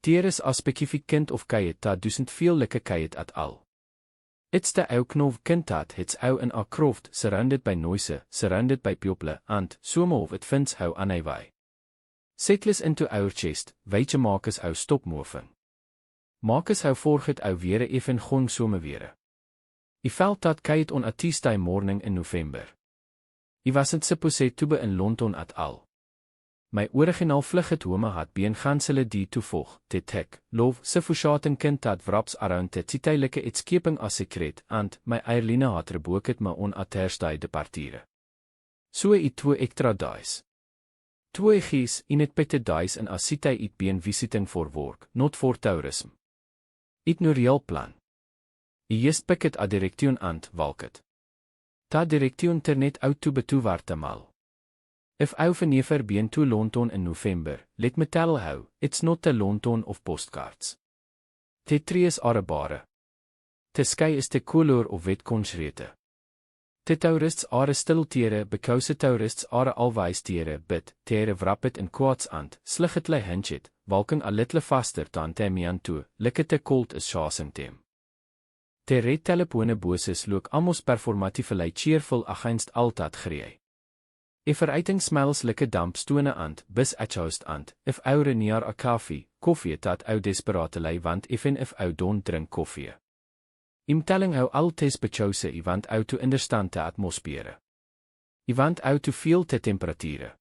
Teres a specifiek kind of kajt dat duizend veel like kajt at al. It's the ou knov kind dat hits ou in a croft, surrounded by noise, surrounded by people, and some of it finds how an hy vai. Settlers into our chest, weitje makes ou stop moving. Makes how forget ou weer even gong some weer. I felt that kite on a Tuesday morning in November. I wasn't supposed to be in London at all. My original vlug het home had been gansele die toevolg, dit hek, love, se forsating kind dat wraps around het tijdelijke escaping as secret, and my Eirline had reboket me on a Thursday departiere. So I 2 extra days. 2 gees in het pette days en as sitay it been visiting for work, not for tourism. It no real plan. I jest picket a direction ant walket. Ta direction ternet out to betu warte mal. If ou vernever been to London in November, let me tell how, it's not the London of postcards. Te trees are bare. Te sky is te color of wet consrete. Te tourists are still tere because tourists are always tere bit, tere wrappet in quads ant, sligget lei hinchet, walking a little faster dan te mian toe, like te cold is chasing them. Te red telepone boses look amos performatieve lei cheerful against altad gree. If eating smells like a damp stone ant, bis atjoust ant, if oure near a koffie dat ou desperate lei want even if ou don't drink koffie. I'm telling how al tes bechouse I want ou to understand the atmosfere. I want ou to feel the temperature.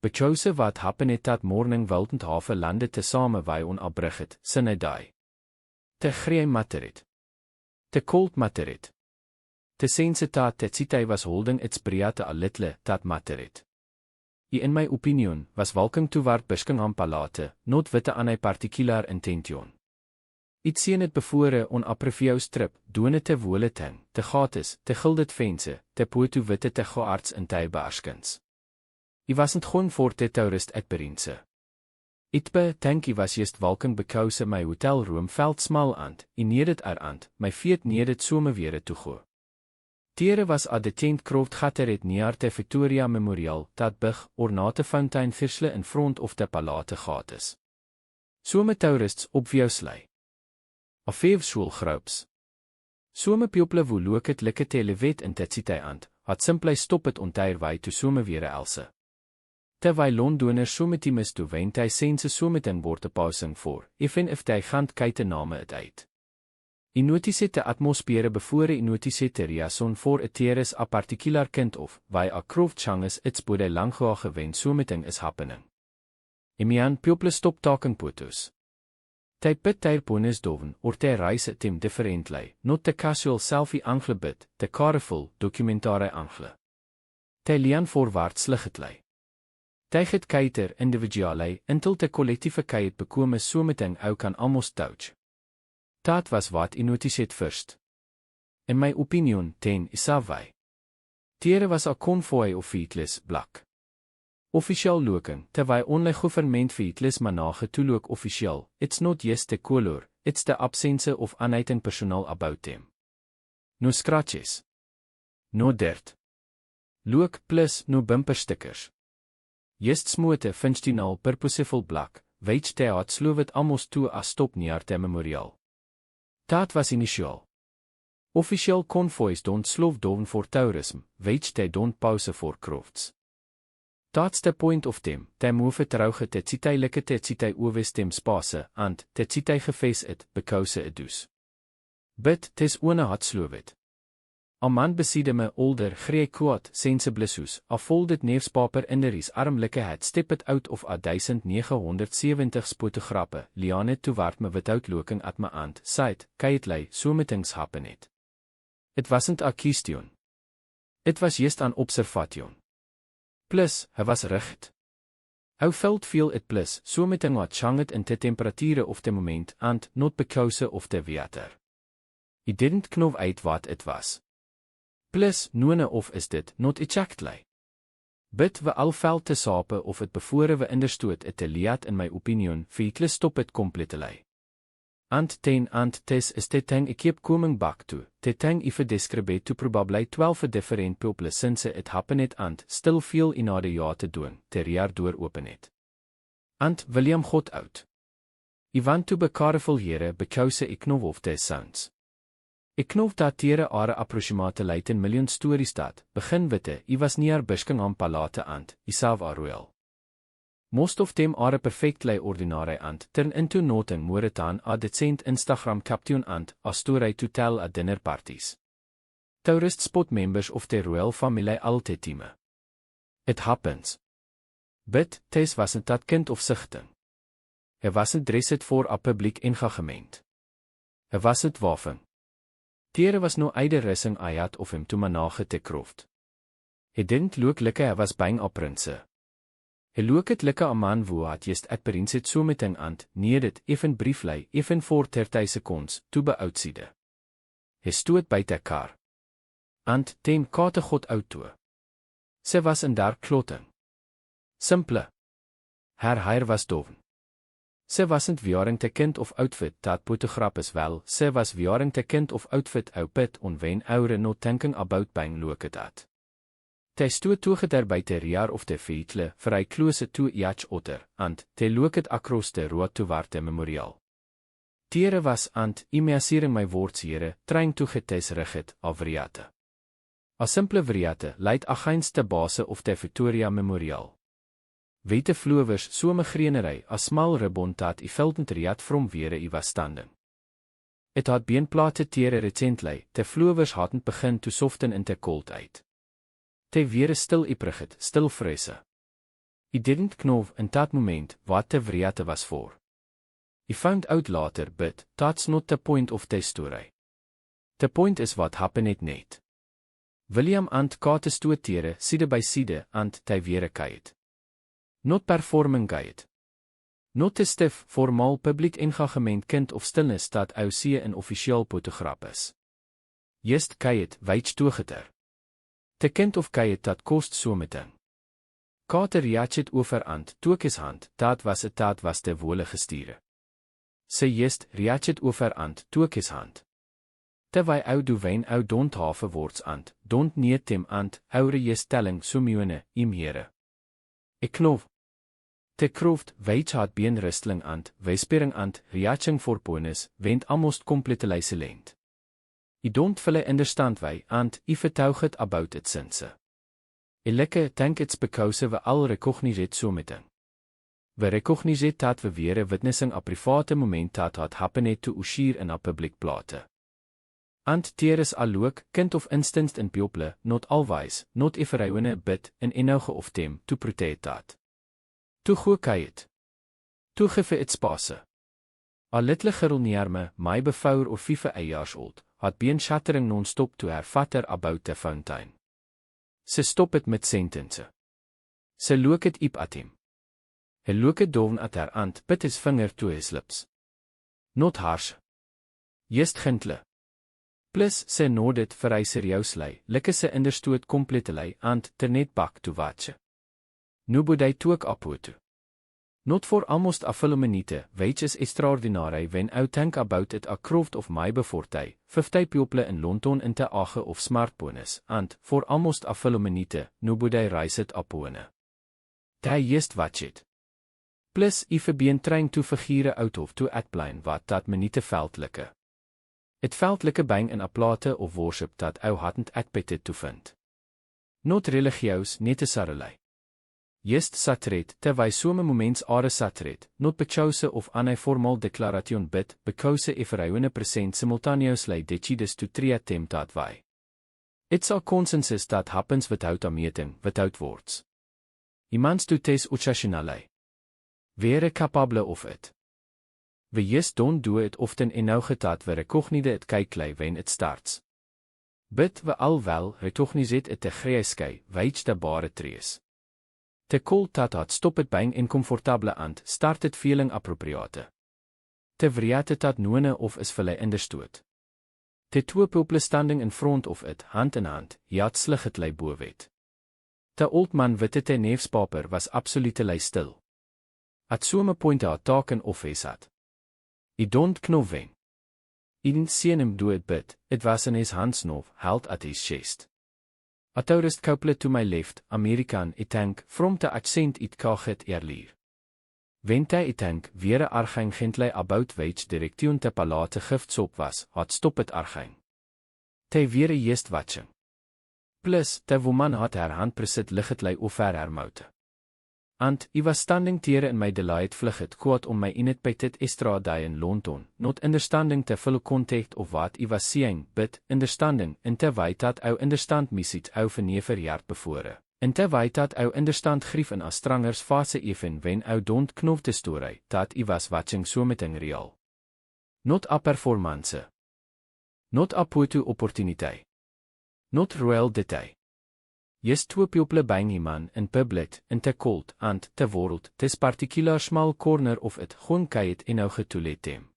Bechouse wat happen het dat morning wiltend have lande te same wei on abrigget, sinne die. Te grey materit. Te cold materit. Te sense dat het sitay was holding its breate a little dat materit. I in my opinion was walking toward Buckingham Palate, not with a particular intention. It sien het bevore on a previews trip, doene te wole ting, te gates, te gildet vense, te poetu witte te goarts en te baarskens. I wasn't gewoon for te tourist experience. It think I was just walking because my hotel room felt small and, I needed and, my feet needed some weer to go. Tere was at the tent croft gatteret near te Victoria Memorial, dat big, ornate fountain versle in front of the palate gates. Some tourists obviously. A few schoolgroups. Some people who look at like te levet in tetsitay and, had simply stop it onteir wei to some weer else. Terwijl Londoners sometimes to went hy sense someting word pausing voor, even if they gant kite name het uit. I notice te atmosfere bevore I notice te reason voor het teres a particular kind of, wei a croft changes its bode langga gewend someting is happening. Imian people stop talking potos. Ty pit tyr pones doven, or ty reise tem differently, not te casual selfie angle bit, te careful, documentare angle. Ty lian voorwaarts liggetlei. Ty het keiter individualei, until te collectieve keit bekome someting ou kan almost touch. Dat was wat I notice het first. In my opinion, ten isawai. Tere was a convoy of feetless black. Official looking, terwijl only government feetless manage toelook official, it's not just the color, it's the absence of anything personal about them. No scratches. No dirt. Look plus no bumper stickers. Just smote functional purposeful black, which they had slowed almost to a stop near the memorial. Dat was initial. Official convoys don't slow down for tourism, which they don't pause for crofts. That's the point of them, they move trouge te tsitay like te tsitay owe stem spase, and te tsitay gefees it, because it does. But, tes one had slow it. A man beside me older grey quad sensible soos, a folded neefspaper in his arm like had stepped out of a 1970 fotograppe, liane toward me without looking at my aunt, said, kaitlei, so many things happen it. It wasn't a question. It was just an observation. Plus, hy was recht. How felt feel it plus, so many things wat changet in te temperature of the moment, and not because of the water. I didn't know uit wat it was. Plus, none of is dit, not exactly. But we al felt te sape of it before we understood it te lead in my opinion, feetle stop it completely. And tes is the thing I keep coming back to, the thing if I describe to probably 12 different people since it happened and still feel in ade ja te doen, ter jaar door open it. And William got out. I want to be careful here because ik know of the sounds. Ik know dat tere are approximate leiten miljoen stories dat, begin witte, I was near Bushkingham palate ant, iself a royal. Most of them are perfectly ordinary ant, turn into nothing more than a decent Instagram caption ant, a story to tell at dinner parties. Tourist spot members of the royal family altijd team. It happens. But, Tess wasn't dat kind of zichting. Wasn't dressed for a public engagement. Wasn't waffen. Tere was no either racing ayat of him to manage te kroft. Didn't look like was bang a prince. Look it like a man who had just at perinset so meting ant, needed even briefly, even for 30 seconds, to be outside. Stoot by the car. Ant, tem kate God out toe. Ze was in daar clothing. Simple. Haar hair was doven. Ze wasn't wearing the kind of outfit that photograph is well, ze was wearing the kind of outfit output on when oure not thinking about bang look at that. They stood together by the rear of the vehicle, very close to each other, and they looked across the road toward the memorial. Tere was and, immersering my words here, trying to get this rigid, a variate. A simple variate light against the base of the Victoria Memorial. Witte flowers so greenery, a small ribbon that I felt riad from where I was standing. It had been planted tere recently, the flowers hadn't begun to soften in the cold uit. They were still iprigid, still fresh. I didn't know in that moment what the variate was for. I found out later, but that's not the point of the story. The point is what happened net. William and Kate stood tere side by side and they were kyk. Not performing guide. Not te stiff, formal public engagement kind of stillness dat ou see in officieel fotograaf is. Just kyk, weich toegeter. Te kind of kyk dat kost so meting. Kate reached over and, took his hand, dat was de wole gestiere. Sy just reached over and, took his hand. Terwijl ou do wijn ou don't have words and, don't need them and, oure just telling so myone, im here. Ik knoof. Te kroft, weich had been rustling and, whispering and, reaching for bonus, went almost completely silent. I don't fully understand why, and, I vertrouw het about it since. I think it's because we all recognize so meting. We recognize that we were witnessing a private moment that had happened to usher in a public plate. And there is a look, kind of instinct in people, not always, not everyone, but in enige of them, to protect that. Toe goe kyk. Toe give it space. A little girl near me, my before or 5 years old, had been chattering non-stop to her father about the fountain. Ze stop it met sentence. Ze look it up at him. He look it down at her and put his finger to his lips. Not harsh. Just gentle. Plus, ze nodded very seriously, like ze understood completely and turned back to watch. Nobody took up to. Not for almost a full minute, which is extraordinary when I think about it a craft of my before 50 people in London in the age of smartphones, and for almost a full minute, nobody raised up one. They just watch it. Plus, if been trying to figure out of to explain what that minute felt like. It felt like a bang in a plate of worship that I hadn't expected to find. Not religious necessarily. Just satred, terwijl some moments are satred, not because of an formal declaration but because everyone present simultaneously decides to treat them that way. It's a consensus that happens without a meeting, without words. Iemand doet this occasionally. We're capable of it. We just don't do it often enough that we recognize it quickly when it starts. But we all well recognize it at the grijsky, which the bare trees. The cold that had stopped being uncomfortable and started feeling appropriate. The variate that none of us fully understood. The two people standing in front of it, hand in hand, had slightly boven it. The old man with the newspaper was absolutely still. At some point had taken off his hat. I don't know when. I didn't see him do it but, it was in his hands now, held at his chest. A tourist couple to my left, American I think, from the accent it kaget earlier. Wenn ty tank weer argein gentlei about wage direction te palate giftsop was, hat stop het argein. Ty weer jest watching. Plus, ty woman had haar hand presit ligetlei over haar moute. And, I was standing tere in my delight vlugget kwaad om my in het bytit estradae in London, not understanding te full contact of what I was seeing, but, understanding, in te weit dat ou understand misit ou vernever jaar bevore. In te weit dat ou understand grief in a strangers fase even when ou don't knof de story, dat I was watching so meting real. Not a performance. Not a poetu opportunity. Not royal detail. Jest twee people bang iman in public, in te cold, and te world, tis particular small corner of it, gewoon kait in ou getoelet hem.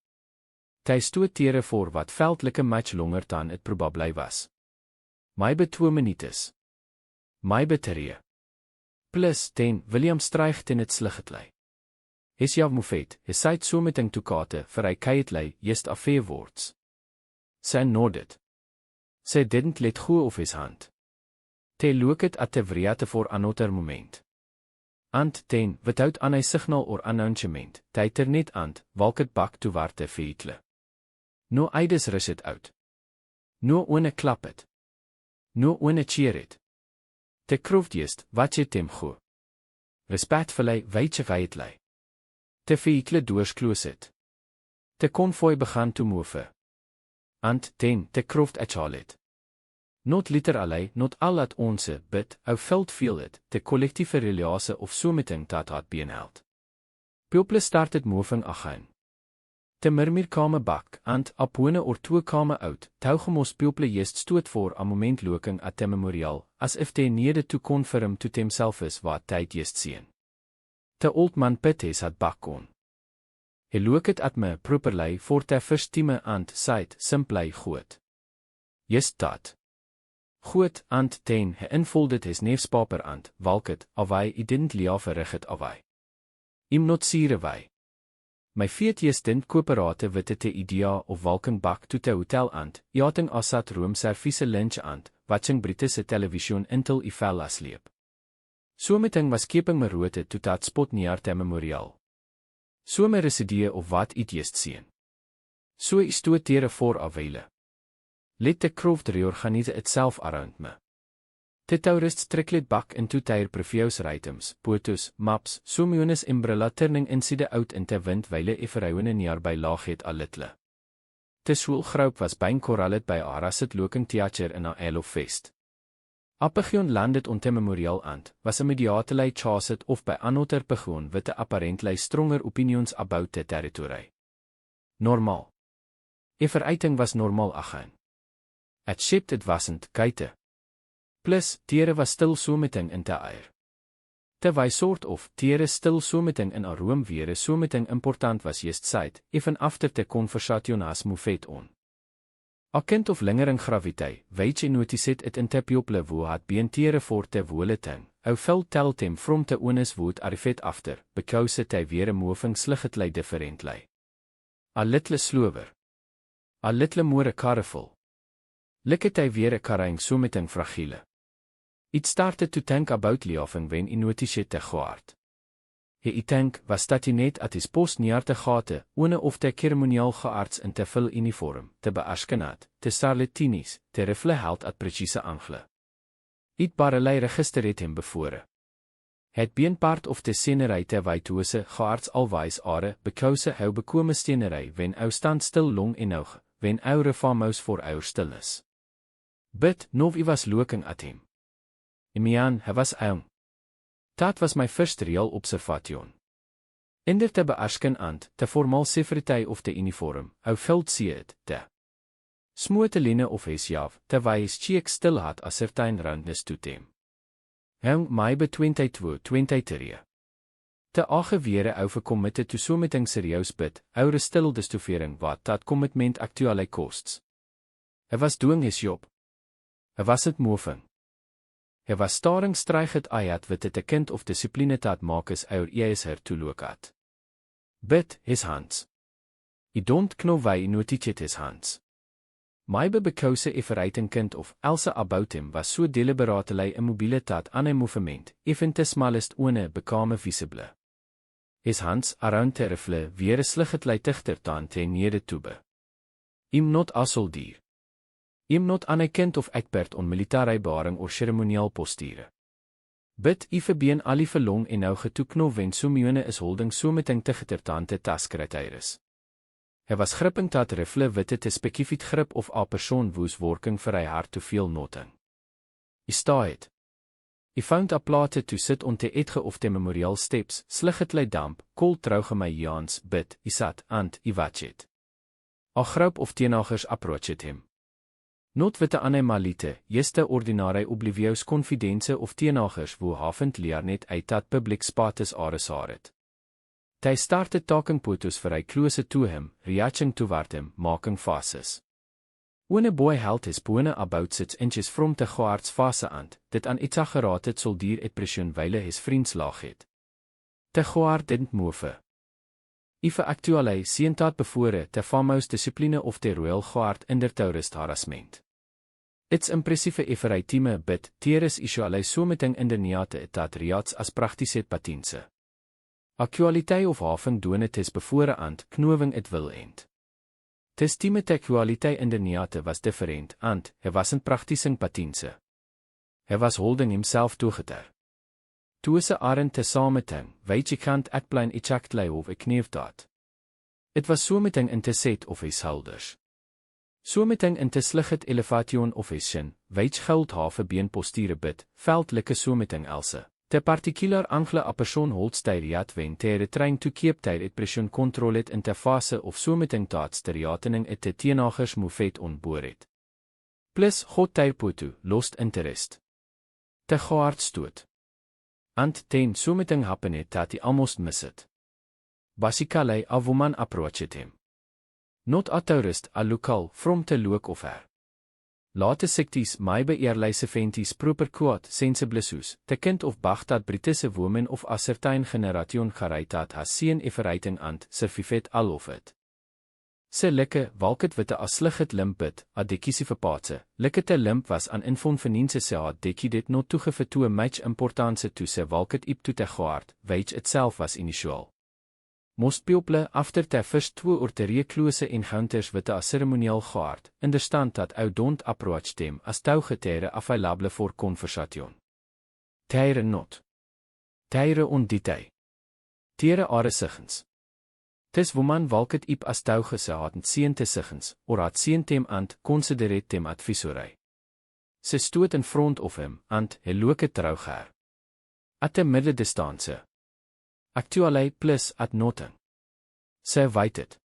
Ty stoot tere voor wat veldlike much longer dan het probably was. My be 2 minutes. My be 3. Plus 10, William stryg ten het sligetlei. Is jav mofet, is sait so meting toekate, vir hy kaitlei, jest a fair words. Sy nodded. Sy didn't let go of his hand. Ty look it at te vreate for another moment. And 10, without an signal or announcement, ty net and, walk it back to waar te vehicle. No eides rush it out. No one klap it. No one cheer it. Te kroeft jest, wat je tem go. Respectfully, weitje geitlei. Te vehicle doorskloos it. Te konvooi began te move. And 10, te kroeft achal it. Not literally, not all at once, but, ou felt feel it, te collectieve relasie of so meting dat had beenheld. People started moving again. Te mirmir kame bak, and, op 1 or 2 kame out, tougemos people jest stoot voor a moment looking at te memorial, as if they needed to confirm to themselves wat tyd jest sien. Te old man pittes had bak on. He look it at me properly for te first time and said, simply goed. Jest dat. Goed, and 10, he unfolded his neefspaper and, walk it, away, I didn't leave rig it away. I'm not sure away. My feet jest didn't cooperate with the idea of walking back to the hotel and, eating asat room service lunch and, watching British television until I fell asleep. So meting was keeping my route to that spot near the memorial. So my residue of wat it jest sien. So I stood there for a while. Let the craft reorganize itself around me. The tourists tricked back into their previous items, photos, maps, Someone's umbrella turning inside out in the wind while a verhouwene nearby lag het a little. The schoolgroep was bang corralled by a russet looking theater in a Isle of Fest. Appigion landed on the memorial and, was immediately chased off by another pigeon with the apparently stronger opinions about the territory. Normal. A veruiting was normal again. Except it wasn't, kite. Plus, tere was still so meting in te air. Te wy sort of, tere still so meting in a room weer so meting important was jest side, even after the conversation has moved on. A kind of lingering gravity, weet je notice it in te people wo had been tere for te wole ting, ou fil tell them from te ones would arrive after, because te weer moving sligetlei differently. A little slower. A little more careful. Like ty weer karring so meting fragiele. It started to think about leaving when I noticed te gehoord. He think, was dat hy net at his post neer te gate, one of te ceremonieel gearts in te full uniform, te beaskenat, te starletinies, te rifle held at precieze angle. It barelei register het hem bevore. Het been part of te scenery te waitose gearts alwijs are, because hou bekome stenerij when ou stand stil long en oog, when ou reformous for our stillness. But, no I was looking at him. Imian, hij was eng. Dat was my first real observation. Inder te beasken and, te formal severiteit of te uniform, ou vult see it, te smote line of his jav, te wy his cheek stil had a certain roundness to them. Hang my be 22-23. Te agewere ou vercommitted to so meting serieus bid, oure stil distovering wat dat commitment actually costs. Hij was doing his job. Hij was het moving. Hij was staring stryg het ayat with het kind of discipline dat maak is our ees her to look at. But, his hands. I don't know why I noticed his hands. Maybe because a verrighting kind of Elsa about him was so deliberately immobile dat aan een movement, even te smallest one became visible. his hands around te rifle weer sligget lei tichter taan te nede toebe. Im not a soldier. Im not aan 'n kind of expert on militaire bewaring of ceremonieel posture. Bid I verbeen al die verlong en nou getoeknov wen somione is holding so meting tichter taan te taskrityres. Hy was gripping dat rifle witte te specifiek grip of a persoon woes working vir hy hard to veel noting. I sta het. I found a plate to sit on te etge of te memorial steps, sligget lei damp, kol trouge my jaans, bid, I sat, and, I watchet. A group of teenagers approached him. Not witte animalite, jeste ordinare oblivious confidense of teenagers wo havend leer net uit dat publiek spates ares haret. They started talking potos vir hy close to him, reaching toward him, making faces. When a boy held his pone about 6 inches from the guards face and, dit aan iets gerated soldier et pression weile his vriends laag het. The guard didn't move. If actually sien dat before the famous discipline of the Royal Guard in der terrorist harassment. It's impressive every time bit, teres isualei so meting in der niate dat riats as praktiset patinse. Actualiteit of haven doen het is before and, knowing it will end. Tes time te actualiteit in der niate was different and, he wasn't practicing patinse. He was holding himself together. Toe se arend te sameting, weet je kant ek plein ichakt lei of ek kneef dat. It was so meting in te set of his shoulders. So meting in te sligget elevation of his shin, weet guld have been posture bit, veld like so meting else. Te particular angle a persoon holds tyriat wen te retrain to keep tyrit pression control it in te fase of so meting taats ter jatening et te teenagers moefet onboor het. Plus god tyrpotu, lost interest. Te gehaard stoot. And ten so meting happen it dat he almost miss it. Basically a woman approached him. Not a tourist, a local, from te look of her. Late 60s my beëerlyse venties proper quad sensiblisus, te kind of Baghdad Britse woman of a certain generation gereitat has seen everything and survivet all of it. Se likke, walket witte a sligget limpet, a dekkiese verpaatse, likke te limp was an inconvenience se had dekkie dit not toegefe toe much importance to se walket ip to te gehaard, which itself was initial. Most people after the first 2 or 3 close encounters with a ceremonial guard, understand that I don't approach them as touwgetuigen available for conversation. Teire not. Teire on detail. Teire are siggens. Tis woman walket ip as touwge se hadden sien te siggens, or had sien tem and considerate tem advisory. Se stoot in front of him, and he look trouwgeer. At the middle distance. Actually plus at nothing. Sy waited.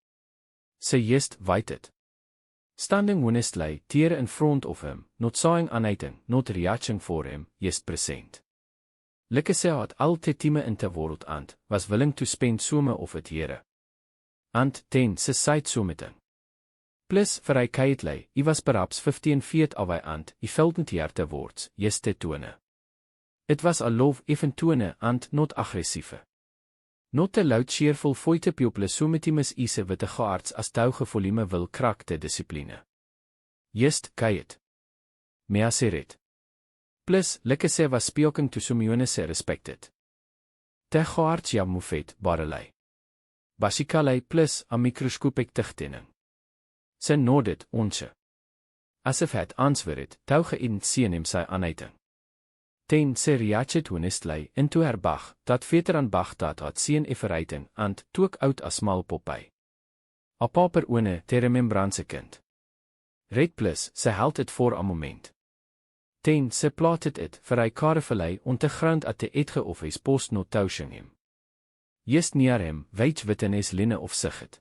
Sy just waited. Standing honestly, tear in front of him, not saying anything, not reaching for him, just present. Like sy had al te time in te world and, was willing to spend some of it here. And, ten, sy side something. Plus, vir hy keitlei, he was perhaps 15 feet away and, he felt niet hier te words, just te tone. It was a love even tone and, not aggressive. Not te loud cheerful foite people sometimes ise witte gearts as touwge volume wil krak te discipline. Just kait. Mea seret. Plus, like se was speaking to somione se respected. Te gearts ja moefet, barelei. Basically plus a microscopic tightening. Sy nodded, onse. As if het answer het, touwge in sien hem sy aanuiting. Ten se reachet honestly into her bag, dat veteran Baghdad had seen everything and took out a small popeye. A paper one te remembrance kind. Red plus, se held it for a moment. Ten se plated it vir hy karevallei on te grond at te etge of his post not touching him. Just near him, weet witness line of sigget.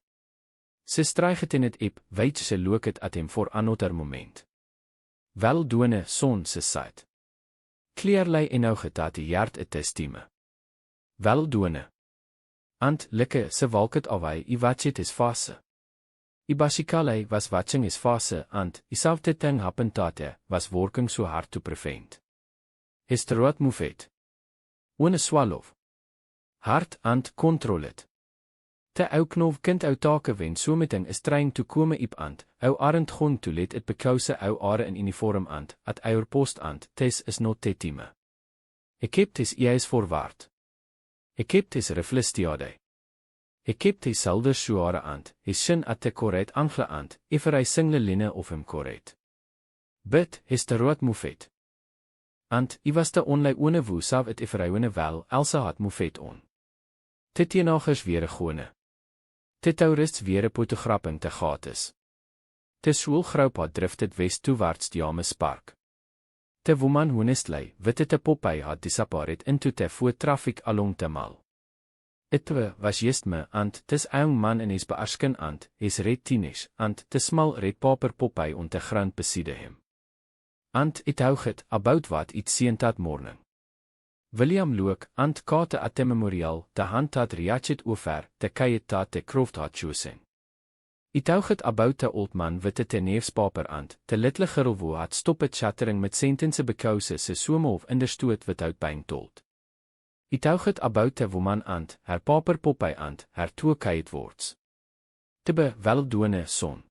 Se stryget in het ip, weet se look it at him for another moment. Wel doene son se side. Clearly enouge dat die hart het estime. Wel doene. And, like, se walket away, I watchet his fase. I basically was watching his fase and, I saw the thing happen that was working so hard to prevent. His throat moved. One swallow. Hard and control it. Te ou knov kind ou take wen so meting is trying to kome ip and, ou arend gon to let it because ou are in uniform and, at our post and, tes is not te time. Ek kept his ears forward. Ek kept his reflestiade. Ek heb die selder suare ant, hy sin at te corret angle ant, efer hy single line of hem corret. Bid, is te rood moefet. Ant, I was te onlei one woe sav het efer hy one wel, elsa had moefet on. Te teenagers weer gone. Te tourists weer fotograpping te gratis. Te schoolgroep had drifted west towards die James Park. Te woman honestly, witte te Popeye had disappeared into te voet traffic along te mal. Itwe was just me ant, tis young man en is bearsken ant, is red tienish, ant, te smal red paper Popeye on te grond beside hem. Ant, it hou het, about wat iets seen dat morning. William Loek, ant kate at te memorial, te hand dat riachet over, te kayet dat te croft had choosing. It hou het about te old man witte te neefspaper ant, te little girl wo had stop het chattering met sentence because se some of understood without being told. It hou het about te woman ant, her paper Popeye ant, her toe kayet words. Te be weldoene son.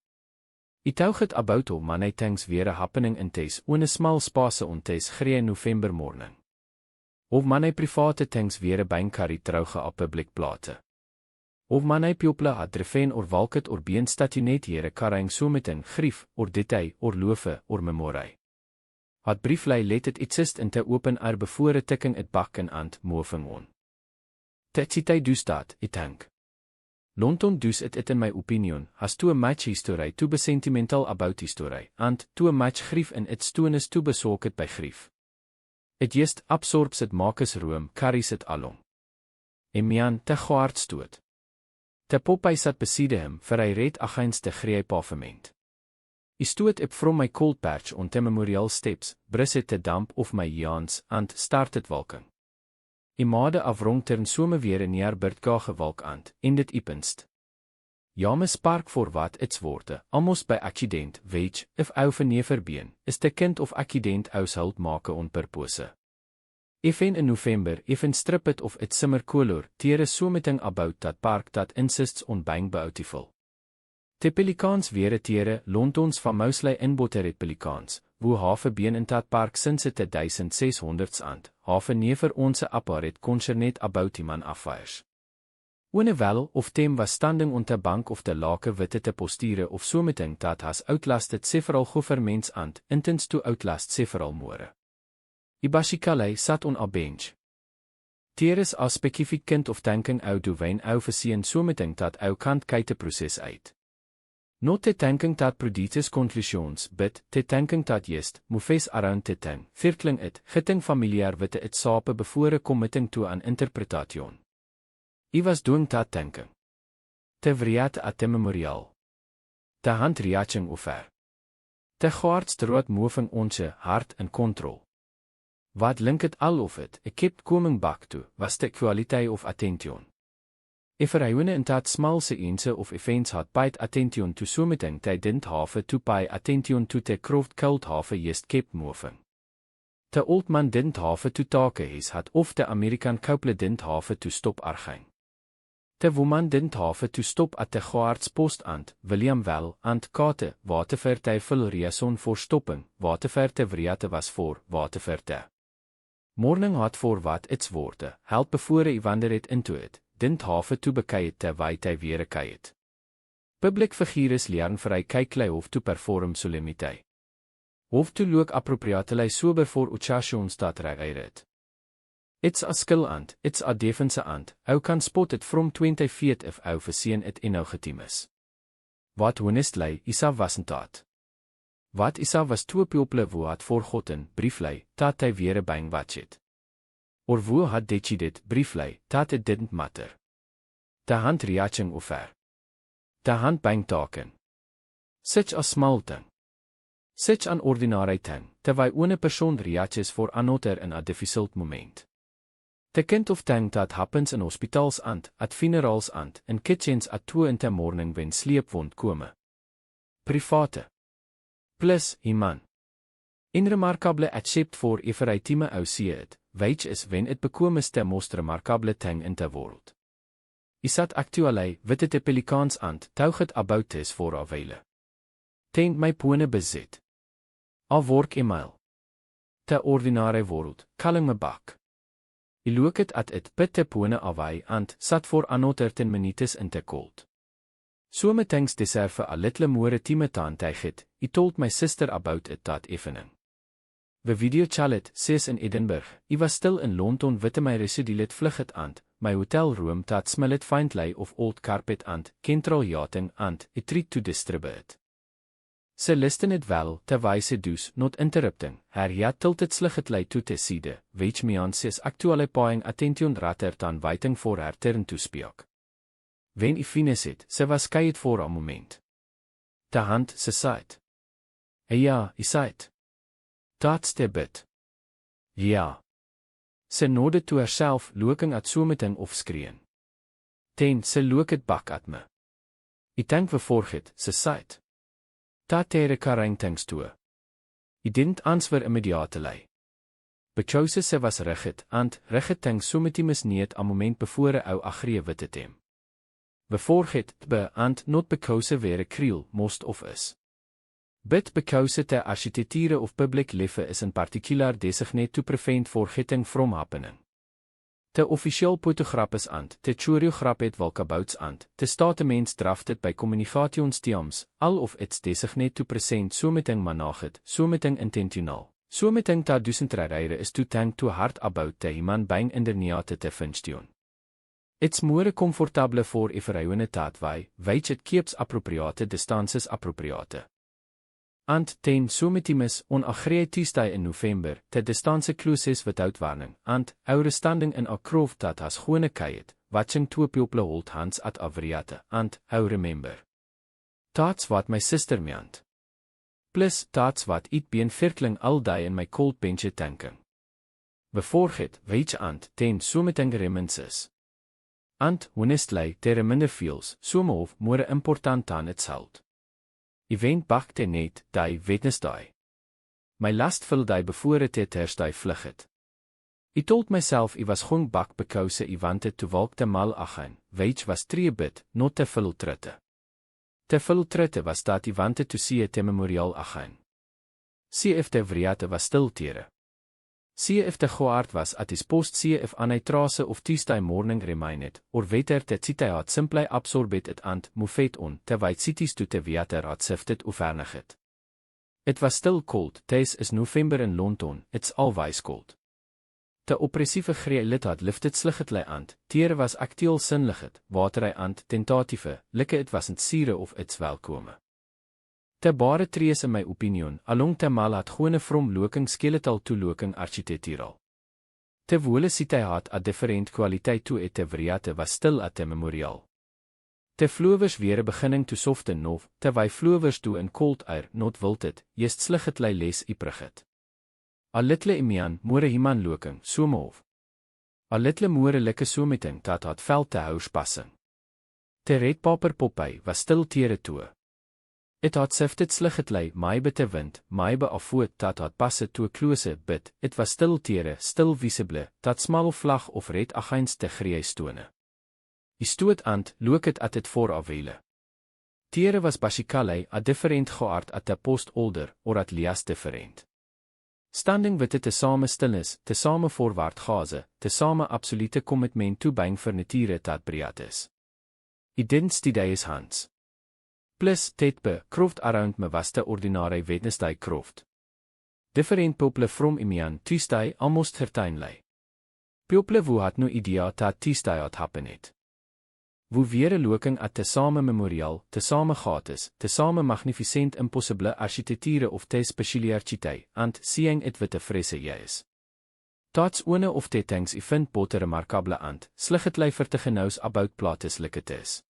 It hou het about o man hy things weer a happening in tes, one small space on tes grey November morning. Of man hy private things weer a bankkarry trouge op publiek plate. Of man hy piople had drefen or walket or been statunet here karring so met in grief, or detail, or loofe, or memorie. Had brieflei let it exist in te open air before tikking it back in ant moving on. Tetsitei dus dat, it hank. London dus it in my opinion, has too much history to be sentimental about history, and too much grief in its stoornis to be socket by grief. It just absorbs it makes room, carries it along. Emian te gehartstoot. Te Popeye sat beside hem, vir hy red against te grey pavement. I stoot up from my cold patch on te memorial steps, bris it te damp of my jaans, and started walking. I made afrong tern some weer in jaar birdkage walk ant, en dit ipenst. James Park voor wat its woorde, almost by accident, weet, if ou verneverbeen, is te kind of accident huishuld make on purpose. Even in November, even strip it of its summer color, there is so meting about that park that insists on being beautiful. Te pelikans weer tere, Londons van Mousley inbotter het pelikans, wo have been in dat park sinds het 1600s and, have never onze apparet concernet about die man afwaars. One wel of tem was standing on te bank of te lake witte te posture of so meting dat has outlasted several governments and, intends to outlast several more. Ibashikalei sat on a bench. Teres a specifiek kind of denken ou doewijn ou versien so meting dat ou kant kite proces uit. Not te denken dat produces conclusions, but te denken dat jest, moves around te ting, virkling it, getting familiar witte it sape before committing to an interpretation. I was doing dat denken. Te vriat at te memorial. Te hand reaching over. Te gehartst rood moving onze hart en control. Wat link it all of it, I kept coming back to, was the quality of attention. If I win in that small seance of events had paid attention to something they didn't have to pay attention to the craft cold have just kept moving. The old man didn't have to talk his had of the American couple didn't have to stop arguing. The woman didn't have to stop at the guardspost and, William wel, and Kate, watever they full reason for stopping, watever the vriate was for, watever the. Morning had for wat its woorde, help before I wander it into it, didn't have to bekijt te weit hy weer kijt. Public figures leern vir hy kyklei of to perform solemniteit. Of to look appropriately sober for occasions dat regered. It's a skill and, it's a defense and, ou kan spot it from 20 feet if ou versien it in ou geteam is. Wat honestly, isa wasn't dat. Wat isa was twee people wo had forgotten, briefly, dat hy weer bang watchet. Or wo had decided, briefly, that it didn't matter. The hand reaching over. The hand bang talking. Such a small thing. Such an ordinary thing, terwijl one person reaches for another in a difficult moment. The kind of thing that happens in hospitals and, at funerals and, in kitchens at 2 in the morning when sleep won't come. Private. Plus, iman. In remarkable except for if I time ou see it, which is when it becomes the most remarkable thing in the world. Is that actually, witte te pelikans and, tauget about this for a while. Ten my pone bezit. A work email. The ordinary world, calling me back. I look at it pit te pone away and sat for another 10 minutes in the cold. So many things deserve a little more time to take it. I told my sister about it that evening. The video chat says in Edinburgh, I was still in London with my residulet vlugget and my hotel room that smelled faintly of old carpet and central yachting and I tried to distribute it. Ze listen it wel, terwijl ze dus, not interrupting, her ja tilted sluggetlei to te side, which means is actually paying attention rather than waiting for her turn to speak. When I finished it, ze was quiet for a moment. De hand, ze said. Ja, I said. That's the bit. Ja. Ze nodded to herself, looking at something of screen. Then, ze looked back at me. I think we forget, ze said. Dat tere karang things toe. I didn't answer immediately. Because ze was rigid, and rigid things sometimes niet a moment before ou agree with it hem. We forget, and not because we're kriel, most of us. But because the architecture of public life is in particular designate to prevent forgetting from happening. De officieel photograph is and, de choreograph het walkabouts and, de statements drafted by communicationsteams, all of it's designate to present something managed, something intentional, something that doesn't require is to think too hard about the human being in the neate te function. It's more comfortable for everyone that way, which it keeps appropriate distances appropriate. And then sometimes on a great Tuesday in November, the distance closes without warning, and our standing in a crowd that has gewone kyk, watching two people hold hands at a variate, and I remember. That's what my sister meant. Plus, that's what it been circling all day in my cold bench thinking. We forget, which and then something remains is. And, honestly, there minder feels, some of more important than it's held. I went back the net, die Wednesday. My last full day before it Thursday vlugget. I told myself I was going back because I wanted to walk the mile again, which was 3 bit, not te full tritte. Te full tritte was that I wanted to see it memorial again. See if the vriate was still tere. See if the geaard was at his post see if an trase of Tuesday morning remained, or whether the city had simply absorbed it and moved on, terwijl cities to the water had sifted of vernigd. It was still cold, this is November in London, it's always cold. De oppressieve greelit had lifted sluggetlei and, tere was actueel sinligget, waterij and, tentatieve, like it wasn't sire of it's welkome. De bare trees in my opinion, along te mal had gewone from looking skeletal to looking architectural. Te wole site had a different kwaliteit toe et te vriate was still at the memorial. Te vloevers weer beginning to soften nov, terwijl vloevers toe in cold air not wilted, jest sluggetlei les iprighet. A little imian, more himan looking, so move. A little more like something dat had veld te huis passing. Te red paper popeye was still tere toe. It had sifted sluggetlei, maibe te wind, maibe afvoet dat had passe to close bit, it was still tere, still visible, dat smal vlag of red against te grey stone. I stoot and, look it at it for a wele. Tere was basically a different geaard at the post older, or at least different. Standing with it te same stillness, te same voorwaard gaze, te same absolute commitment to bang for nature dat breed is. I didn't steady his hands. Plus, Tetbe, croft around me was the ordinary Wednesday croft. Different people from Imian Tuesday almost certainly. People who had no idea that Tuesday had happened. Who weer looking at the same memorial, the same gates, the same magnificent impossible architecture of the specialiteit, and seeing it with the frisse eyes. That's one of the things I find both remarkable and, sluggetlei vertigenaus about plates like it is.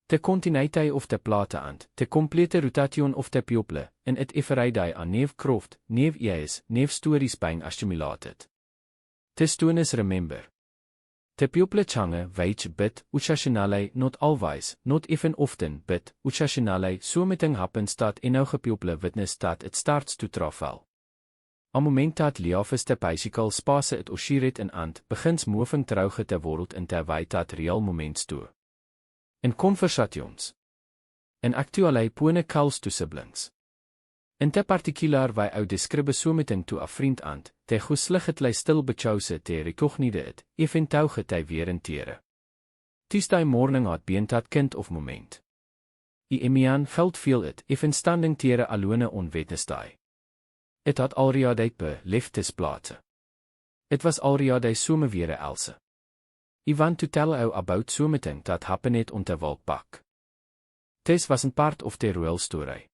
De continuïteit of de plate and, de complete rotation of de people, in it everyday a neef croft, neef yees, neef stories being assimilated. De stones remember. De people change, which bit, occasionally, not always, not even often, but, occasionally, something happens that enige people witness that it starts to travel. A moment dat liefes de bicycle space it oscillated in and, begins moving trouge te world in terwijl dat real moments toe. In conversations. In actually pone calls to siblings. In te particular wij ou describe something to a friend and, te guslig het lei stil bechouse te recognide het, even tauge te weer in tere. Tuesday morning had beentat kind of moment. I emian geld viel het, even standing tere alone onwetnestai. Het had alreeds be leftes plate. It was already somewhere else. I want to tell you about something that happened on the walkback. This wasn't part of the real story.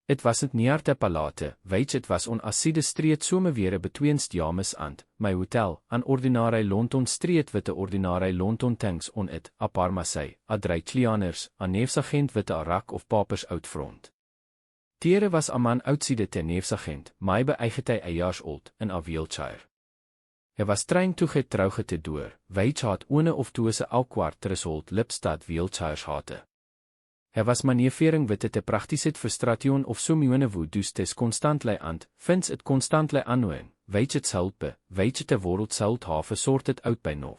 It wasn't near the palate, which it was on a side street somewhere between James and my hotel, an ordinary London street with the ordinary London things on it, a parmasai, a drie kleaners, a neefsagent with a rack of papers out front. Tere was a man outside the neefsagent, my beeigete a years old, in a wheelchair. Hij was trying to get trouwge te door, which had one of toese awkward result lips dat wheelchairs hate. Hij was manevering with het praktisch frustration of somione woe dus tes constantly aan, vinds het constantly aannoeing, which het zulpe, which het de world zult have sorted out by now.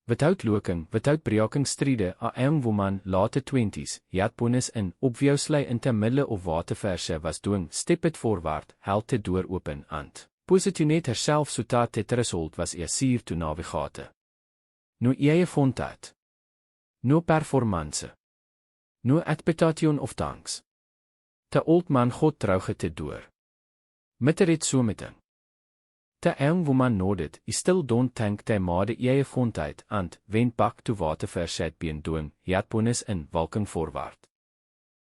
Without looking, without breaking stride, a young woman, late 20s, yet bonus in, obviously in the middle of waterverse was doing, step it forward, held the door open and positioneert herself zodat het result was easier to navigate. No eie vond het. No performance. No expectation of thanks. The old man God trouwge te door. Mitter het so meting. The young woman nodded, I still don't think the made eie vond het and went back to waterverse been doing, yet bonus in, walking forward.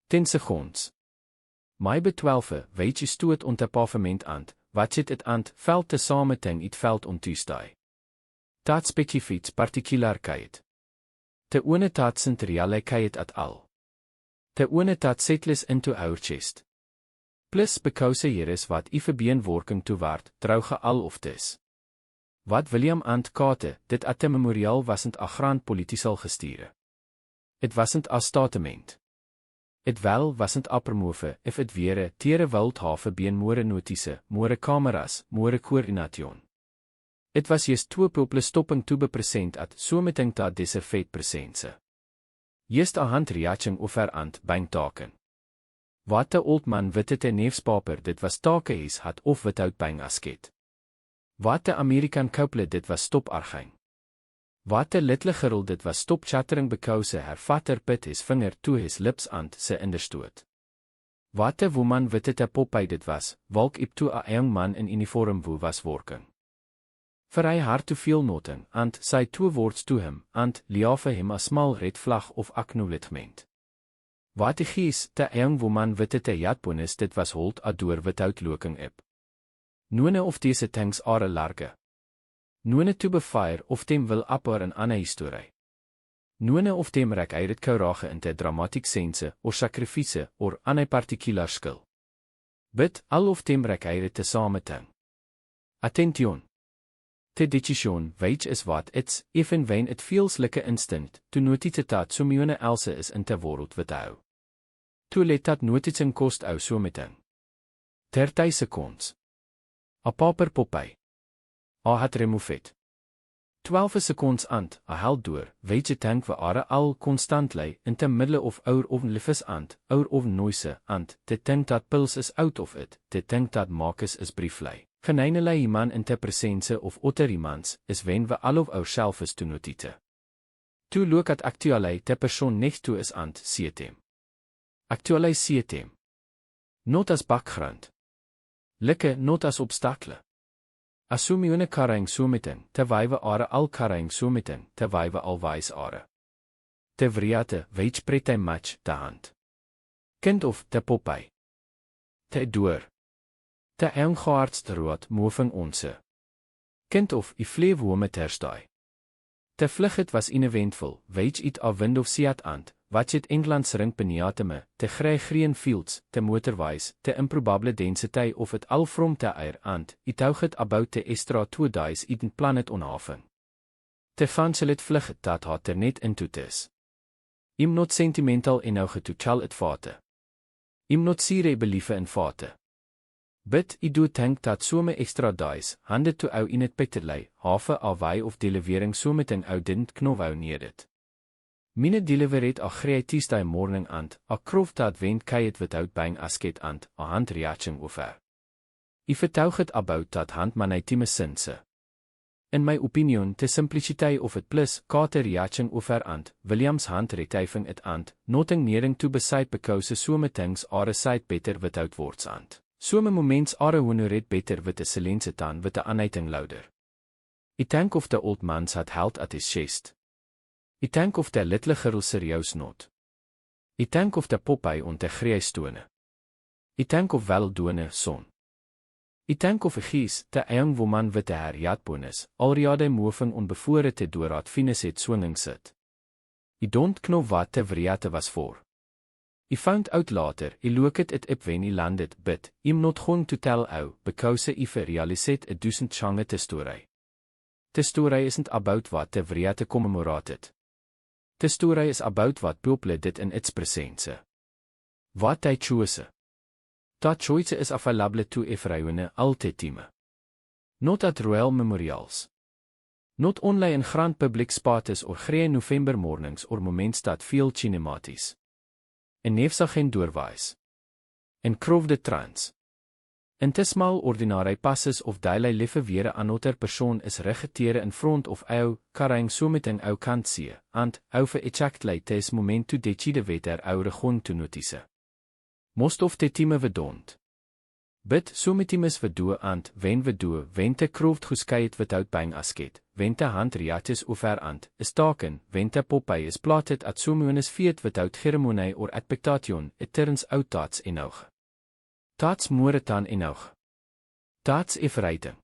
10 seconds. My betwelve, weet je stoot on the pavement and wat zit het aan, veld te samenting het veld om toestai. Dat specifiets particularkeit. Te one dat sint realiteit at al. Te one dat settles into our chest. Plus because hier is wat I verbeen working towaard, trouwge al of tes. Wat William and Kate, dit at de memoriaal wasn't a grand politisal gestiere. It wasn't a statement. Het wel wasn't appermove, if het were, tere wild have been more notice, more cameras, more coordination. Het was just twee people stopping to be present at, so meting dat deze feit presence. Just a hand reaching over and bang taken. Wat de old man witte te neefspaper dit was take is had of without bang asket. Wat de American couple dit was stop arging. Wat de little girl dit was stop chattering because her father put his finger to his lips and se understood. Wat de woman witte te Popeye dit was, walk up to a young man in uniform who was working. For hij hard to feel nothing, and say 2 words to him, and leave him a small red flag of acknowledgement. Wat de gies, de young woman witte te jatbonis dit was hold a door without looking up. None of deze things are large. None to befire of them will apper an anna history. None of them rek eiret kaurage in te dramatic sense, or sacrifice, or anna particular skill. But, all of them rek eiret te sameting. Attention. Te decision, which is wat it's, even when it feels like a instinct, to notice dat somione else is in te world with ou. To let dat noticing kost ou so meting. 30 seconds. A paper Popeye. A het removet. 12 seconds and, a held door, weet je tank we are al constantly, in the middle of our oven lifes and, our oven noise, and, te tank dat pils is out of it, te tank dat makes is briefly. Geneinelei iemand in te presence of otter iemands, is wen we all of ourselves to notite. To look at actually te persoon next to is and, siet hem. Actually siet hem. Not as background. Like not as obstacle. Assumione karring so meting, terwijl we are al karring so meting, terwijl we al wijs are. Te vriate, weich pretty much, te hand. Kind of, te Popeye. Te door. Te engaardst rood, moving onze. Kind of, I fleef home terstai. Te vlugget was ineventful, weich it a wind of siat and, wat het Englands ring peniateme, te green fields, te motorwise, te improbable density of het al from te air and, it houget about te estra 2 days iden planet onhaving. Te fansel het vlugget dat had er net into tis. Im not sentimental en nou getuchal het vate. Im not sire beliefe in vate. But I do think dat some extra days, hande to ou in het pekterlei, have a way of delivering someting ou didn't know ou neer it. Mine delivered a great Tuesday morning and, a croft dat went kayet without bang asket and, a hand reaching over. I vertuig het about dat hand manitime sinse. In my opinion, te simpliciteit of het plus, kate reaching over ant, Williams hand retuiving it ant, noting neering to beside because some things are aside better without words ant. Some moments are honored better with a silence than with a aneiting louder. I think of the old man's had held at his chest. I think of the little girl serieus not. I think of the Popeye on the grijstone. I think of weldoende son. I think of a gees, the young woman with the herjatbonis, already moving onbevore te doorat finis het swinging sit. I don't know what the vriate was for. I found out later, I looked it up when I landed, but I'm not going to tell you, because I realized a duizend change te story. The story isn't about what the vriate commemorated. The story is about what people did in its presence. What they chose. That choice is available to everyone all the time. Not at royal memorials. Not only in grand public spaces or grey November mornings or moments that feel cinematisch. In neefsag en doorwijs. In kroofde trans. In te smal ordinary passes of daily lieve weer another persoon is regetere in front of ou, karring so met in ou kant see, and ou vir exactly tes moment to decide wetter ou regon to notice. Most of the time we don't. But sometimes we do and when we do, when te kroofd geskyt without being asket, when te hand reaches over and, is taken, when te Popeye is plotted at someone's feet without ceremony or expectation, it turns out that's enough. That's more than enough. That's everything.